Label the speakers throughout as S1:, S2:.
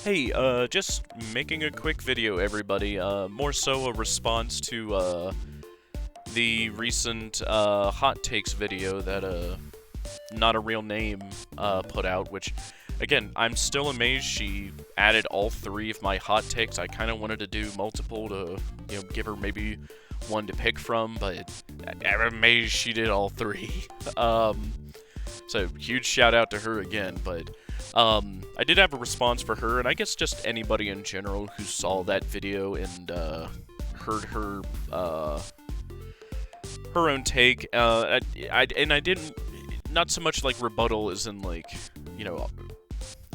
S1: Hey, just making a quick video, everybody. More so a response to, the recent, hot takes video that, Not a Real Name, put out, which, again, I'm still amazed she added all three of my hot takes. I kind of wanted to do multiple to, give her maybe one to pick from, but I'm amazed she did all three. So, huge shout out to her again, but, I did have a response for her, and I guess just anybody in general who saw that video and, heard her, her own take. I didn't, not so much like rebuttal as in like,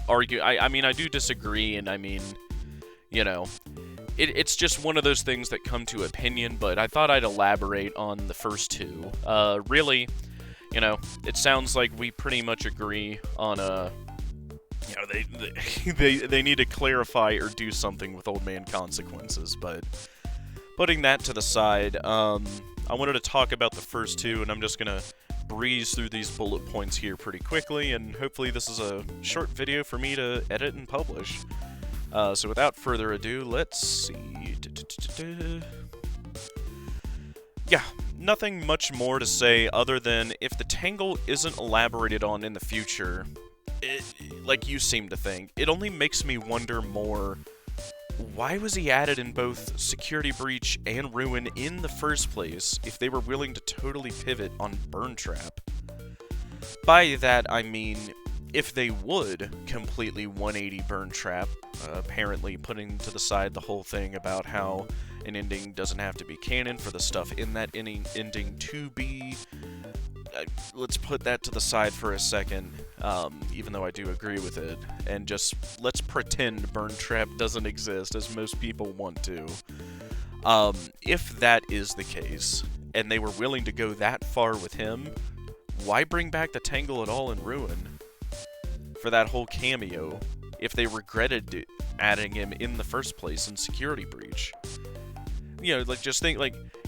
S1: argue. I mean, I do disagree, and I mean, it's just one of those things that come to opinion, but I thought I'd elaborate on the first two. Really, it sounds like we pretty much agree on, they need to clarify or do something with Old Man Consequences, but putting that to the side, I wanted to talk about the first two, and I'm just gonna breeze through these bullet points here pretty quickly, and hopefully this is a short video for me to edit and publish. So without further ado, let's see. Yeah, nothing much more to say other than if the Tangle isn't elaborated on in the future, like you seem to think, it only makes me wonder more, why was he added in both Security Breach and Ruin in the first place if they were willing to totally pivot on Burn Trap? By that, I mean, if they would completely 180 Burn Trap, apparently putting to the side the whole thing about how an ending doesn't have to be canon for the stuff in that ending to be... let's put that to the side for a second, even though I do agree with it, and just let's pretend Burn Trap doesn't exist, as most people want to. If that is the case, and they were willing to go that far with him, why bring back the Tangle at all in Ruin for that whole cameo, if they regretted adding him in the first place in Security Breach? Just think,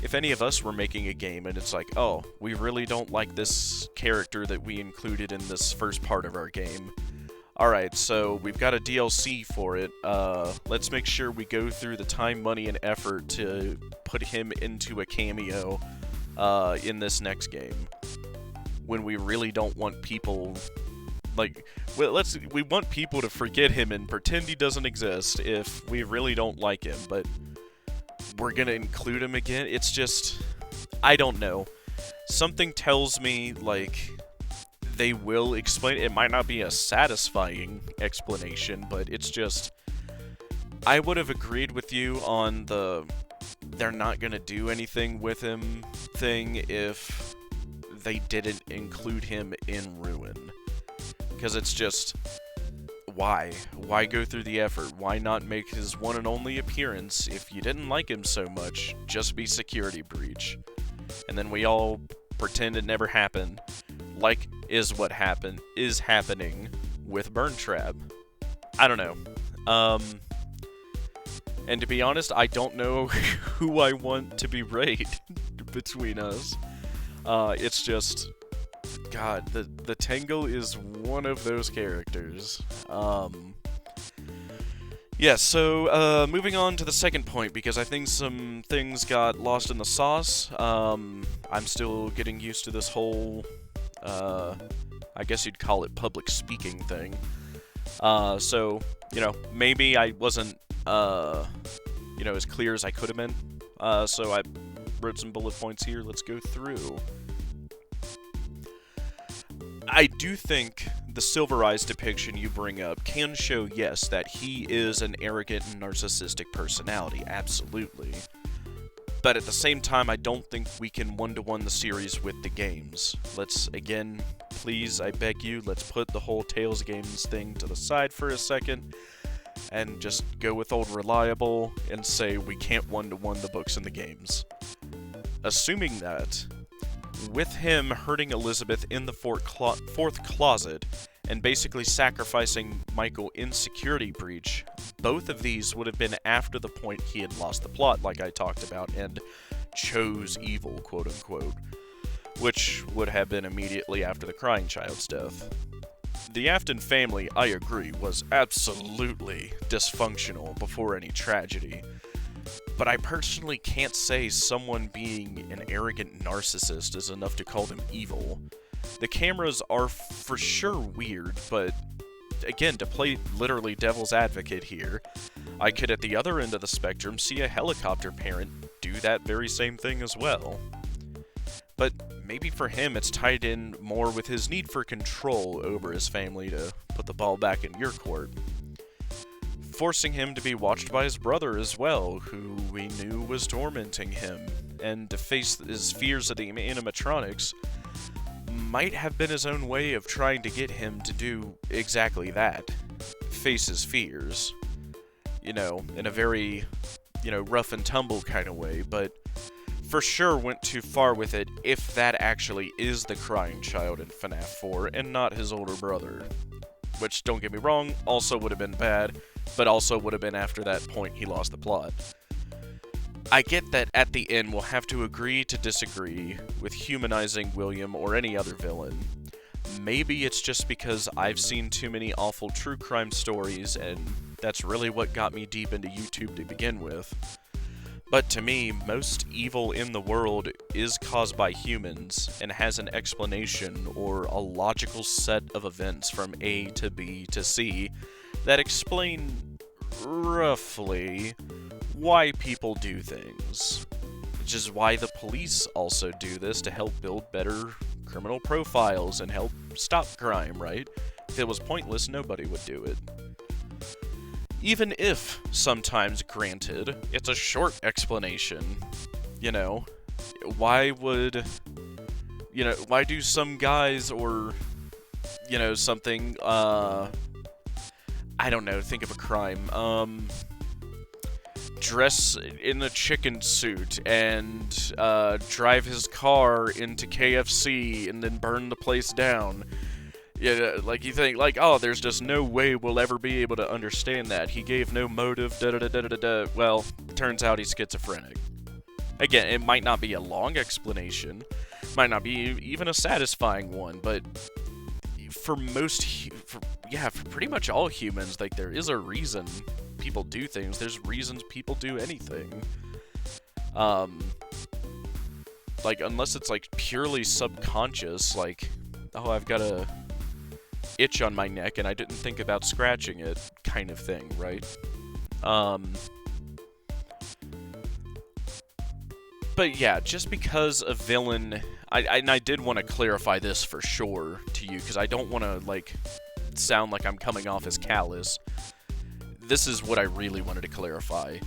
S1: if any of us were making a game and it's like, oh, we really don't like this character that we included in this first part of our game. Alright, so we've got a DLC for it. Let's make sure we go through the time, money, and effort to put him into a cameo in this next game. When we really don't want people... we want people to forget him and pretend he doesn't exist if we really don't like him, but... we're gonna include him again? It's just... I don't know. Something tells me, they will explain it. It might not be a satisfying explanation, but it's just... I would have agreed with you on the they're not gonna do anything with him thing if they didn't include him in Ruin. Because it's just... why? Why go through the effort? Why not make his one and only appearance, if you didn't like him so much, just be Security Breach? And then we all pretend it never happened, like is happening with Burn Trap. I don't know. And to be honest, I don't know who I want to be right between us. It's just... God, the Tangle is one of those characters. Yeah, so, moving on to the second point, because I think some things got lost in the sauce. I'm still getting used to this whole, I guess you'd call it public speaking thing. So, maybe I wasn't, as clear as I could have been. So I wrote some bullet points here. Let's go through. I do think the Silver Eyes depiction you bring up can show, yes, that he is an arrogant and narcissistic personality, absolutely. But at the same time, I don't think we can one-to-one the series with the games. Let's, again, please, I beg you, let's put the whole Tales games thing to the side for a second, and just go with Old Reliable and say we can't one-to-one the books and the games. Assuming that... with him hurting Elizabeth in the fourth closet, and basically sacrificing Michael in Security Breach, both of these would have been after the point he had lost the plot, like I talked about, and chose evil, quote-unquote, which would have been immediately after the Crying Child's death. the Afton family, I agree, was absolutely dysfunctional before any tragedy. But I personally can't say someone being an arrogant narcissist is enough to call them evil. The cameras are for sure weird, but again, to play literally devil's advocate here, I could at the other end of the spectrum see a helicopter parent do that very same thing as well. But maybe for him it's tied in more with his need for control over his family to put the ball back in your court. Forcing him to be watched by his brother as well, who we knew was tormenting him, and to face his fears of the animatronics might have been his own way of trying to get him to do exactly that. Face his fears. In a very, rough and tumble kind of way, but for sure went too far with it if that actually is the crying child in FNAF 4 and not his older brother. Which, don't get me wrong, also would have been bad, but also would have been after that point he lost the plot. I get that at the end we'll have to agree to disagree with humanizing William or any other villain. Maybe it's just because I've seen too many awful true crime stories, and that's really what got me deep into YouTube to begin with. But to me, most evil in the world is caused by humans and has an explanation or a logical set of events from A to B to C that explain roughly why people do things. Which is why the police also do this, to help build better criminal profiles and help stop crime, right? If it was pointless, nobody would do it. Even if, sometimes granted, it's a short explanation. Why do some guys or, something, I don't know, think of a crime, dress in a chicken suit and drive his car into KFC and then burn the place down. You think, oh, there's just no way we'll ever be able to understand that. He gave no motive, da-da-da-da-da-da. Well, turns out he's schizophrenic. Again, it might not be a long explanation, might not be even a satisfying one, but for pretty much all humans, there is a reason people do things. There's reasons people do anything. Unless it's, purely subconscious, oh, I've got a itch on my neck and I didn't think about scratching it kind of thing, right? But yeah, just because a villain... I did want to clarify this for sure to you, because I don't want to, sound like I'm coming off as callous. This is what I really wanted to clarify.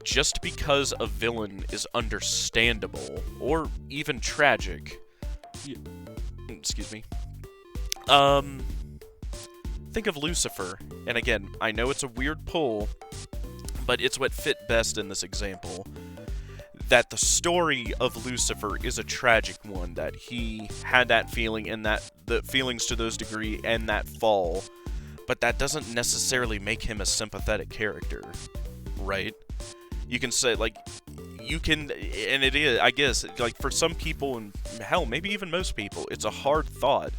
S1: Just because a villain is understandable, or even tragic... Excuse me. Think of Lucifer, and again, I know it's a weird pull, but it's what fit best in this example. That the story of Lucifer is a tragic one, that he had that feeling and that the feelings to those degree and that fall, but that doesn't necessarily make him a sympathetic character, right? You can say, you can, and it is, I guess, for some people, and hell, maybe even most people, it's a hard thought.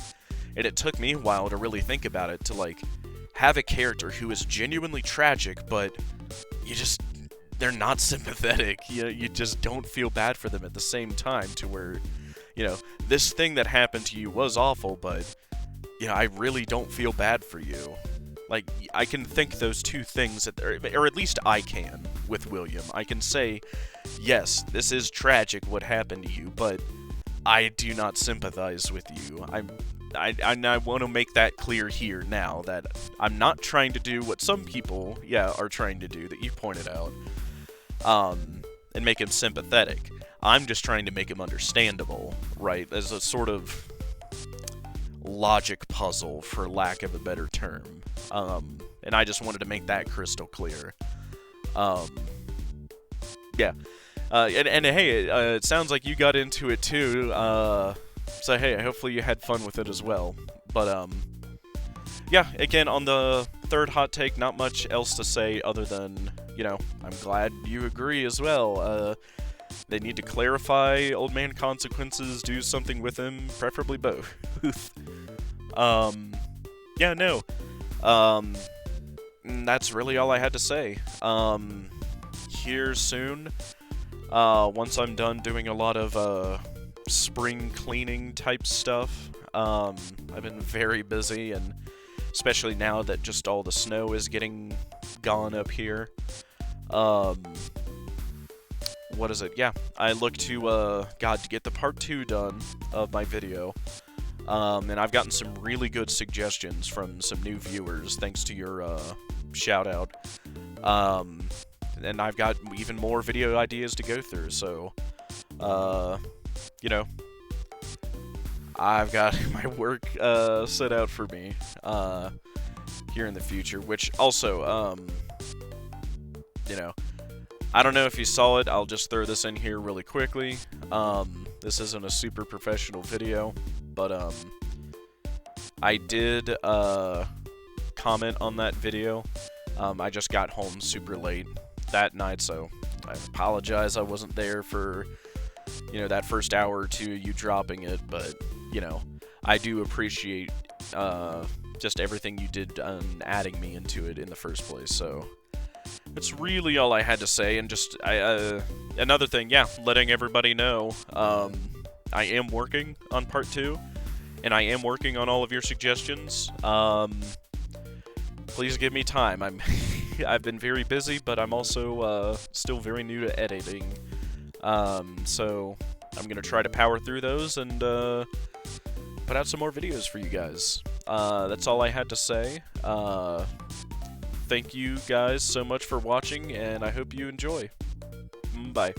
S1: And it took me a while to really think about it, to, have a character who is genuinely tragic, but they're not sympathetic. You just don't feel bad for them at the same time, to where, this thing that happened to you was awful, but, I really don't feel bad for you. I can think those two things, or at least I can, with William. I can say, yes, this is tragic what happened to you, but I do not sympathize with you. I want to make that clear here now, that I'm not trying to do what some people, are trying to do, that you pointed out, and make him sympathetic. I'm just trying to make him understandable, right, as a sort of logic puzzle, for lack of a better term, and I just wanted to make that crystal clear. And hey, it sounds like you got into it too, so hey, hopefully you had fun with it as well. But, again, on the third hot take, not much else to say other than, I'm glad you agree as well. They need to clarify Old Man Consequences, do something with him, preferably both. yeah, no. That's really all I had to say. Here soon, once I'm done doing a lot of, spring cleaning type stuff. I've been very busy, and especially now that just all the snow is getting gone up here. What is it? Yeah, I look to, God, to get the part 2 done of my video. And I've gotten some really good suggestions from some new viewers, thanks to your, shout-out. And I've got even more video ideas to go through, so, you know, I've got my work, set out for me, here in the future, which also, you know, I don't know if you saw it, I'll just throw this in here really quickly. This isn't a super professional video, but, I did, comment on that video. I just got home super late that night, so I apologize I wasn't there for, you know, that first hour or two you dropping it, but, you know, I do appreciate, just everything you did on adding me into it in the first place, so that's really all I had to say. And just, another thing, yeah, letting everybody know, I am working on part 2, and I am working on all of your suggestions. Please give me time. I've been very busy, but I'm also, still very new to editing. So I'm gonna try to power through those and, put out some more videos for you guys. That's all I had to say. Thank you guys so much for watching, and I hope you enjoy. Bye.